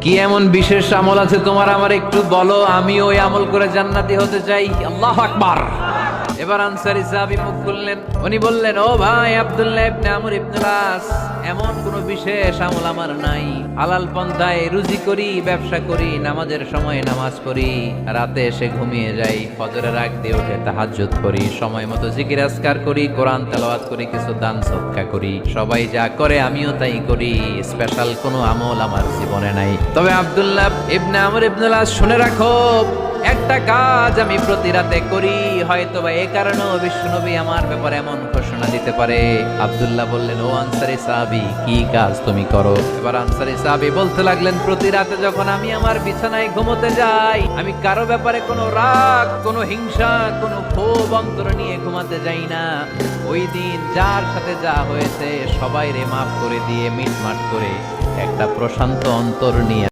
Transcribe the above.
কি এমন বিশেষ আমল আছে তোমার, আমার একটু বলো, আমি ওই আমল করে জান্নাতি হতে চাই। আল্লাহু আকবার। এবার আনসারী সাহাবী মুখ খুললেন, উনি বললেন, ও ভাই আব্দুল্লাহ ইবনে আমর ইবনে আস, এমন কোন বিশেষ আমল আমার নাই। হালাল পন্থায় রুজি করি, ব্যবসা করি, নামাজের সময় নামাজ পড়ি, রাতে এসে ঘুমিয়ে যাই, ফজরের আগ দিয়ে উঠে তাহাজ্জুদ করি, সময় মতো জিকির আজকার করি, কোরআন তেলাওয়াত করি, কিছু দান সদকা করি। সবাই যা করে আমিও তাই করি, স্পেশাল কোনো আমল আমার জীবনে নাই। তবে আব্দুল্লাহ ইবনে আমর ইবনে আস, শুনে রাখো, একটা কাজ আমি প্রতি রাতে করি, হয়তো বা এই কারণেও বিশ্বনবী আমার ব্যাপারে এমন ঘোষণা দিতে পারে। আব্দুল্লাহ বললেন, ও আনসারী সাহাবী, কি কাজ তুমি করো? এবার আনসারী সাহাবী বলতে লাগলেন, প্রতি রাতে যখন আমি আমার বিছানায় ঘুমোতে যাই, আমি কারো ব্যাপারে কোনো রাগ, কোনো হিংসা, কোনো ক্ষোভ অন্তরে নিয়ে ঘুমাতে যাই না। ওই দিন যার সাথে যা হয়েছে সবাইরে মাফ করে দিয়ে মিটমাট করে একটা প্রশান্ত অন্তর নিয়ে